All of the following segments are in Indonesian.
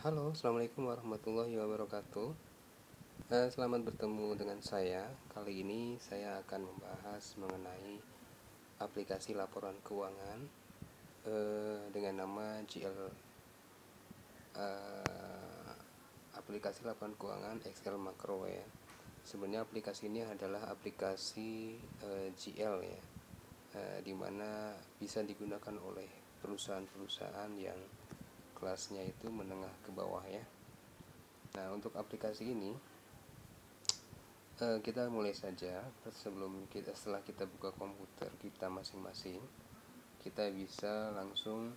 Halo, Assalamualaikum warahmatullahi wabarakatuh. Selamat bertemu dengan saya. Kali ini saya akan membahas mengenai aplikasi laporan keuangan dengan nama GL, aplikasi laporan keuangan Excel Makro ya. Sebenarnya aplikasi ini adalah aplikasi GL ya, dimana bisa digunakan oleh perusahaan-perusahaan yang kelasnya itu menengah ke bawah ya. Nah, untuk aplikasi ini kita mulai saja. Setelah kita buka komputer kita masing-masing, kita bisa langsung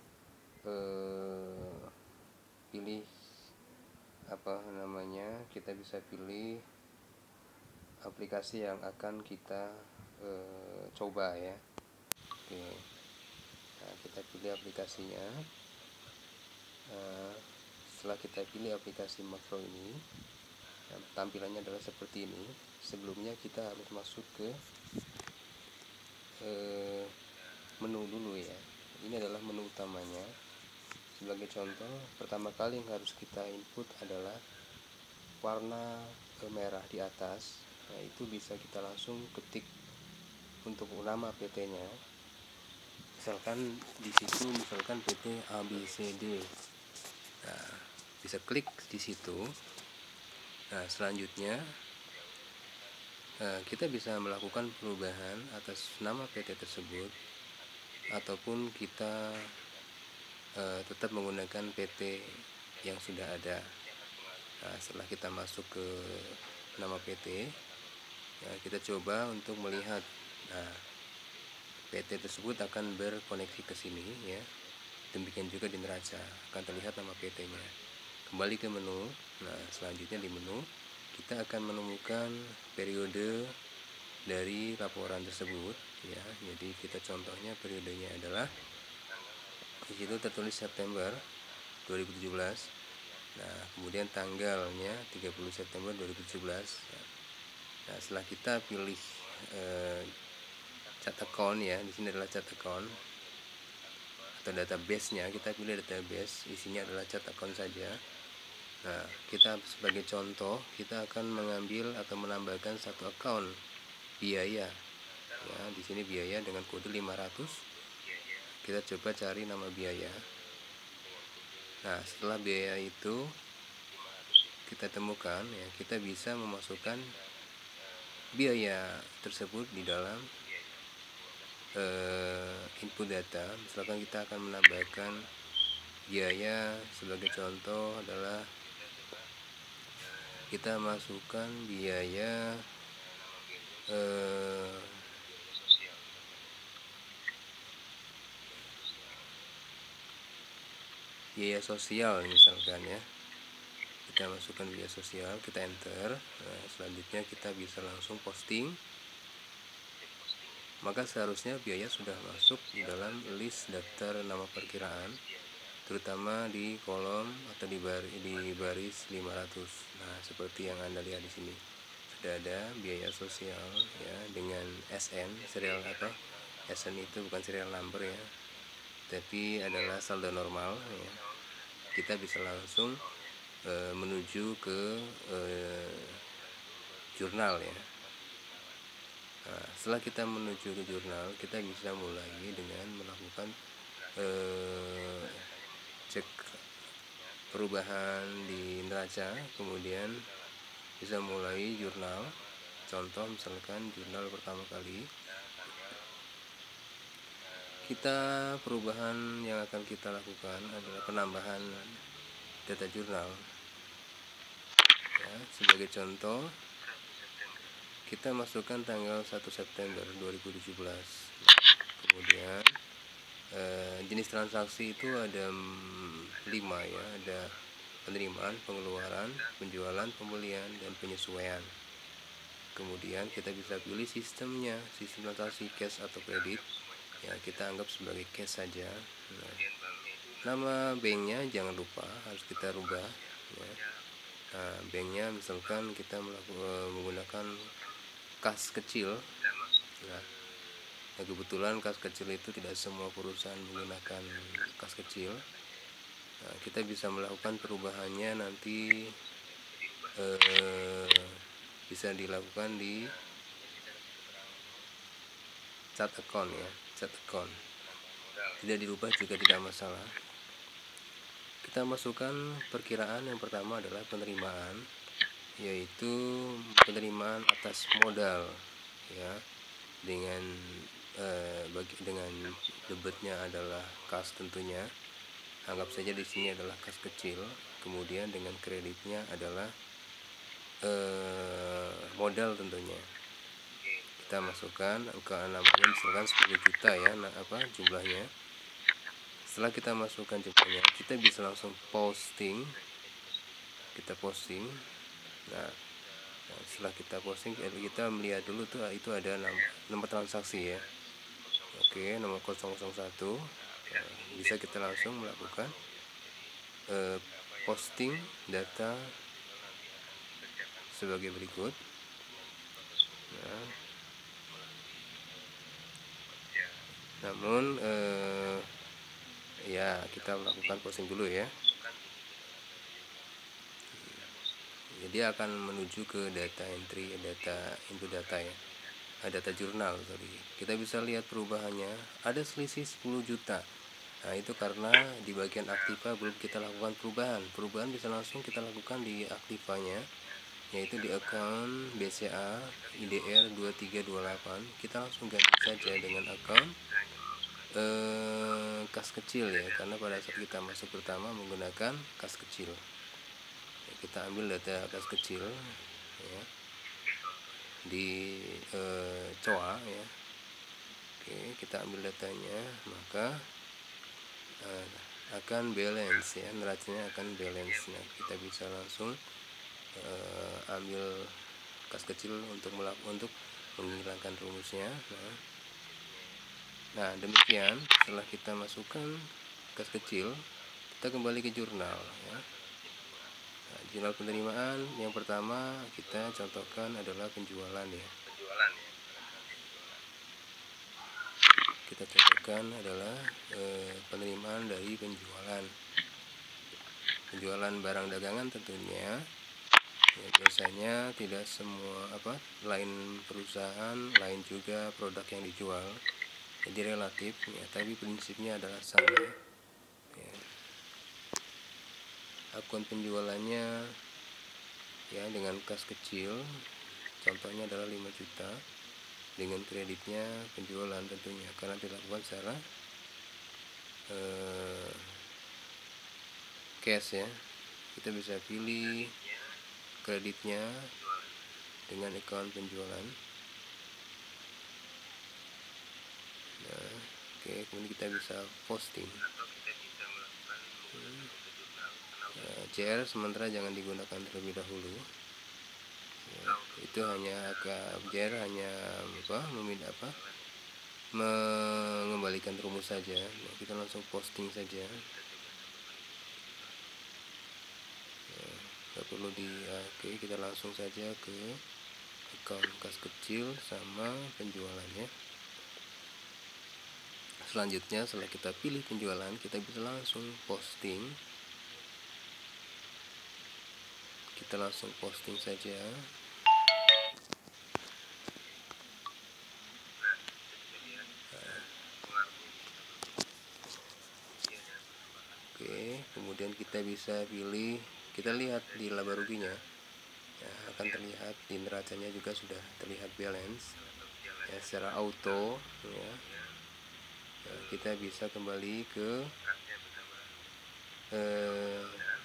pilih kita bisa pilih aplikasi yang akan kita coba ya. Oke, nah, kita pilih aplikasinya. Setelah kita pilih aplikasi Makro ini, tampilannya adalah seperti ini. Sebelumnya kita harus masuk ke menu dulu ya. Ini adalah menu utamanya. Sebagai contoh, pertama kali yang harus kita input adalah warna merah di atas. Nah, itu bisa kita langsung ketik untuk nama PT-nya. Misalkan di situ PT ABCD. Nah, bisa klik di situ. Nah, selanjutnya kita bisa melakukan perubahan atas nama PT tersebut, ataupun kita tetap menggunakan PT yang sudah ada. Nah, setelah kita masuk ke nama PT, ya, kita coba untuk melihat. Nah, PT tersebut akan berkoneksi ke sini ya. Demikian juga di neraca akan terlihat nama PT-nya. Kembali ke menu. Nah, selanjutnya di menu kita akan menemukan periode dari laporan tersebut ya. Jadi kita contohnya periodenya adalah di situ tertulis September 2017. Nah, kemudian tanggalnya 30 September 2017. Nah, setelah kita pilih chart account ya, di sini adalah chart account atau database-nya, kita pilih database, isinya adalah chart account saja. Nah, kita sebagai contoh, kita akan mengambil atau menambahkan satu account biaya. Ya, di sini biaya dengan kode 500. Kita coba cari nama biaya. Nah, setelah biaya itu kita temukan ya, kita bisa memasukkan biaya tersebut di dalam input data. Misalkan kita akan menambahkan biaya, sebagai contoh adalah kita masukkan biaya biaya sosial misalkan ya. Kita masukkan biaya sosial, kita enter. Nah, selanjutnya kita bisa langsung posting. Maka seharusnya biaya sudah masuk di dalam list daftar nama perkiraan, terutama di kolom atau di baris 500. Nah, seperti yang Anda lihat di sini. Sudah ada biaya sosial ya dengan SN, serial apa? SN itu bukan serial number ya, tapi adalah saldo normal ya. Kita bisa langsung menuju ke jurnal ya. Nah, setelah kita menuju ke jurnal, kita bisa mulai dengan melakukan cek perubahan di neraca, kemudian bisa mulai jurnal. Contoh misalkan jurnal pertama kali, perubahan yang akan kita lakukan adalah penambahan data jurnal ya. Sebagai contoh, kita masukkan tanggal 1 September 2017. Kemudian jenis transaksi itu ada 5 ya, ada penerimaan, pengeluaran, penjualan, pembelian, dan penyesuaian. Kemudian kita bisa pilih sistemnya, sistem transaksi cash atau kredit ya, kita anggap sebagai cash saja. Nah, nama banknya jangan lupa harus kita rubah ya. Nah, banknya misalkan kita menggunakan kas kecil. Nah, kebetulan kas kecil itu tidak semua perusahaan menggunakan kas kecil. Nah, kita bisa melakukan perubahannya nanti bisa dilakukan di chat account ya, chat account. Tidak dirubah juga tidak masalah. Kita masukkan perkiraan. Yang pertama adalah penerimaan, yaitu penerimaan atas modal ya, dengan dengan debitnya adalah kas tentunya. Anggap saja di sini adalah kas kecil. Kemudian dengan kreditnya adalah modal tentunya. Kita masukkan ke namanya misalkan 10 juta ya, jumlahnya. Setelah kita masukkan jumlahnya, kita bisa langsung posting. Kita posting. Nah, setelah kita posting, kita melihat dulu tuh itu ada nomor transaksi ya. Oke, nomor 001. Nah, bisa kita langsung melakukan posting data sebagai berikut. Nah, namun ya kita lakukan posting dulu ya. Jadi akan menuju ke data entry, data input data ya, data jurnal sorry. Kita bisa lihat perubahannya, ada selisih 10 juta. Nah, itu karena di bagian aktiva belum kita lakukan perubahan bisa langsung kita lakukan di aktivanya, yaitu di account BCA IDR 2328. Kita langsung ganti saja dengan account kas kecil ya, karena pada saat kita masuk pertama menggunakan kas kecil. Kita ambil data kas kecil ya, di COA ya. Oke, kita ambil datanya, maka akan balance ya, neracanya akan balance. Nah, kita bisa langsung ambil kas kecil untuk menghilangkan rumusnya. Nah, demikian. Setelah kita masukkan kas kecil, kita kembali ke jurnal ya. Nah, jurnal penerimaan yang pertama kita contohkan adalah penjualan ya. Kita contohkan adalah penerimaan dari penjualan barang dagangan tentunya ya. Biasanya tidak semua lain perusahaan, lain juga produk yang dijual, jadi relatif ya, tapi prinsipnya adalah sama ya. Akun penjualannya ya dengan kas kecil, contohnya adalah 5 juta, dengan kreditnya penjualan tentunya, karena dilakukan secara cash ya. Kita bisa pilih kreditnya dengan account penjualan. Nah, oke, kemudian kita bisa posting. CR sementara jangan digunakan terlebih dahulu ya, itu hanya CR hanya mengembalikan rumus saja. Nah, kita langsung posting saja. Nggak perlu oke, kita langsung saja ke account kas kecil sama penjualannya. Selanjutnya setelah kita pilih penjualan, kita bisa langsung posting. Kita langsung posting saja. Oke, kemudian kita bisa pilih, kita lihat di laba ruginya ya, akan terlihat di neracanya juga sudah terlihat balance ya, secara auto ya. Kita bisa kembali ke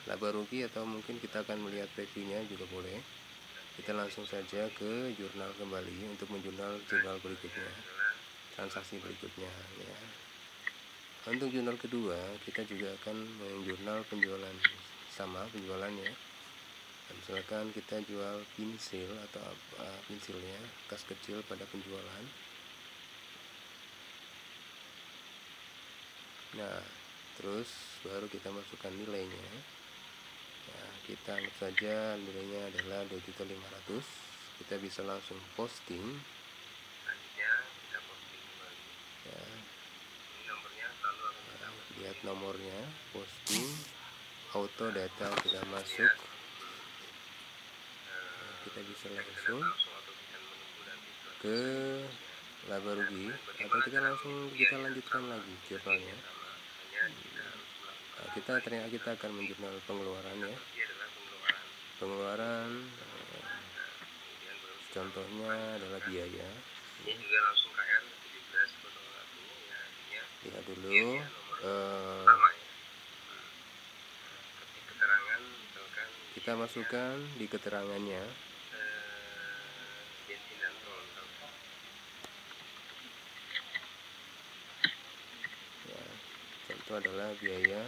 laba rugi, atau mungkin kita akan melihat reviewnya juga boleh. Kita langsung saja ke jurnal kembali untuk menjurnal jurnal berikutnya, transaksi berikutnya ya. Untuk jurnal kedua, kita juga akan menjurnal penjualan, sama penjualannya. Misalkan kita jual pensil atau pensilnya, kas kecil pada penjualan. Nah, terus baru kita masukkan nilainya. Nah, kita anggap saja nilainya adalah 2.500.000. Kita bisa langsung posting. Ya, lihat nomornya, posting. auto data sudah masuk, kita bisa langsung ke laba rugi, atau kita lanjutkan lagi jurnalnya. Ternyata kita akan menjurnal pengeluaran ya. Pengeluaran contohnya adalah biaya. Ini juga langsung KR 1701 ya. Lihat dulu kita masukkan di keterangannya ya, contoh adalah biaya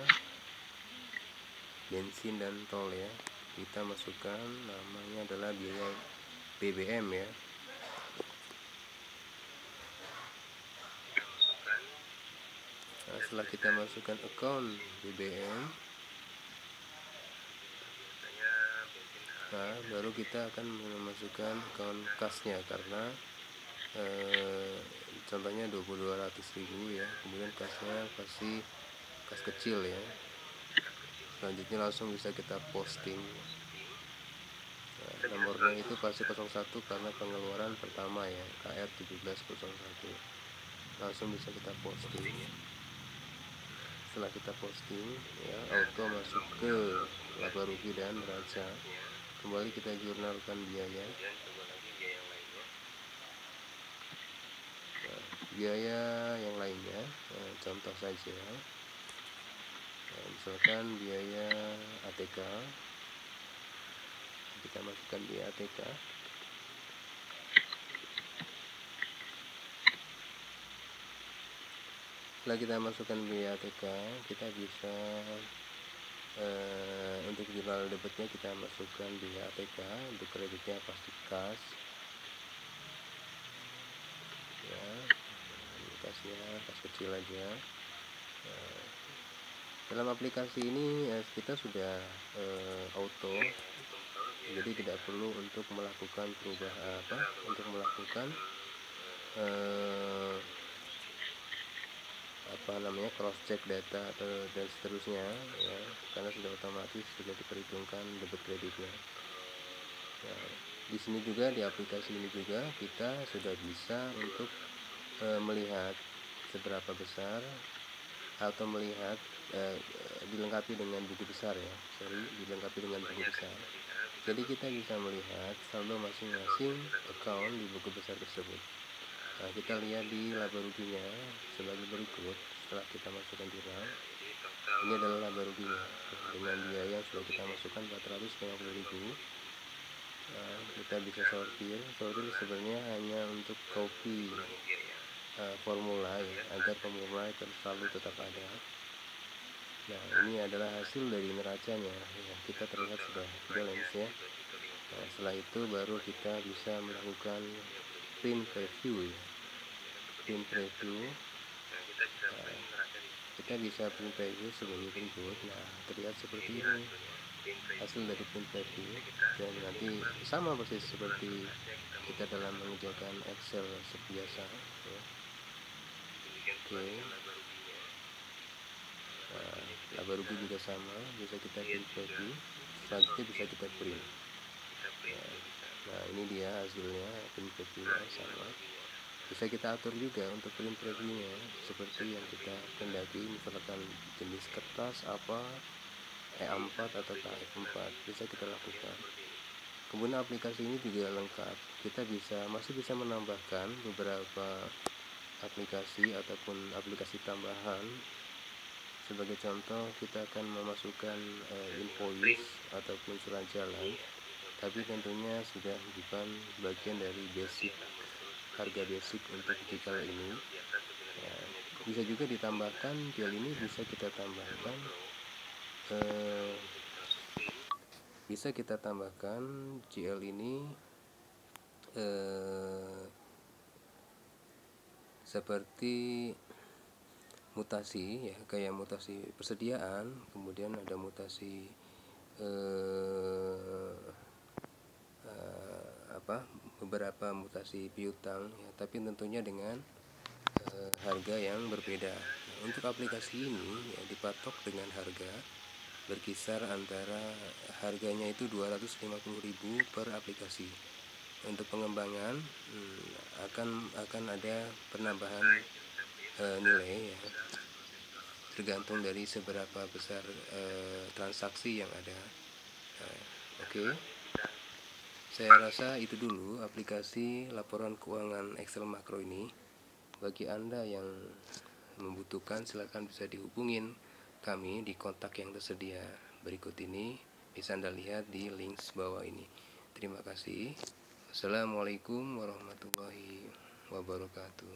bensin dan tol ya. Kita masukkan namanya adalah biaya BBM ya. Nah, setelah kita masukkan account BBM, nah baru kita akan memasukkan account kasnya, karena contohnya 200.000 ya, kemudian kasnya pasti kas kecil ya. Selanjutnya langsung bisa kita posting. Nah, nomornya itu pasti 01 karena pengeluaran pertama ya, KR 1701. Langsung bisa kita posting. Setelah kita posting ya, auto masuk ke laba rugi dan neraca. Kembali kita jurnalkan biaya. Nah, biaya yang lainnya, contoh saja. Misalkan biaya ATK, kita masukkan biaya ATK. Setelah kita masukkan biaya ATK, kita bisa untuk jurnal debitnya kita masukkan biaya ATK, untuk kreditnya pasti kas ya, kasnya kas kecil aja. Dalam aplikasi ini kita sudah auto, jadi tidak perlu untuk melakukan cross check data dan seterusnya ya, karena sudah otomatis sudah diperhitungkan debit kreditnya. Nah, di sini juga, di aplikasi ini juga kita sudah bisa untuk melihat seberapa besar, atau melihat dilengkapi dengan buku besar ya, dilengkapi dengan buku besar. Jadi kita bisa melihat saldo masing-masing account di buku besar tersebut. Nah, kita lihat di laba ruginya sebagai berikut. Setelah kita masukkan jurnal, ini adalah laba ruginya dengan biaya yang sudah kita masukkan 450.000. Nah, kita bisa sortir sebenarnya hanya untuk copy formula ya, agar formula selalu tetap ada. Nah, ini adalah hasil dari neracanya ya, kita terlihat sudah balance ya. Nah, setelah itu baru kita bisa melakukan print preview ya. Print preview, nah, kita bisa print preview sebagai berikut. Nah, terlihat seperti ini hasil dari print preview, dan nanti sama persis seperti kita dalam mengerjakan Excel seperti biasa ya. Oke. Nah, laba rugi juga sama, bisa kita print preview, selanjutnya bisa kita print. Nah, ini dia hasilnya, print previewnya sama. Bisa kita atur juga untuk print previewnya seperti yang kita kendaki, misalkan jenis kertas apa, E4 atau KF4, bisa kita lakukan. Kemudian aplikasi ini juga lengkap, kita masih bisa menambahkan beberapa aplikasi ataupun aplikasi tambahan. Sebagai contoh, kita akan memasukkan invoice ataupun surat jalan, tapi tentunya sudah bukan bagian dari harga basic untuk digital ini ya. Bisa juga ditambahkan GL ini, bisa kita tambahkan GL ini seperti mutasi ya, kayak mutasi persediaan, kemudian ada mutasi beberapa mutasi piutang ya, tapi tentunya dengan harga yang berbeda. Nah, untuk aplikasi ini ya dipatok dengan harga berkisar antara harganya itu 250.000 per aplikasi. Untuk pengembangan akan ada penambahan nilai ya, tergantung dari seberapa besar transaksi yang ada. Oke. Saya rasa itu dulu aplikasi laporan keuangan Excel makro ini. Bagi Anda yang membutuhkan, silakan bisa dihubungin kami di kontak yang tersedia berikut ini. Bisa Anda lihat di link bawah ini. Terima kasih. Assalamualaikum warahmatullahi wabarakatuh.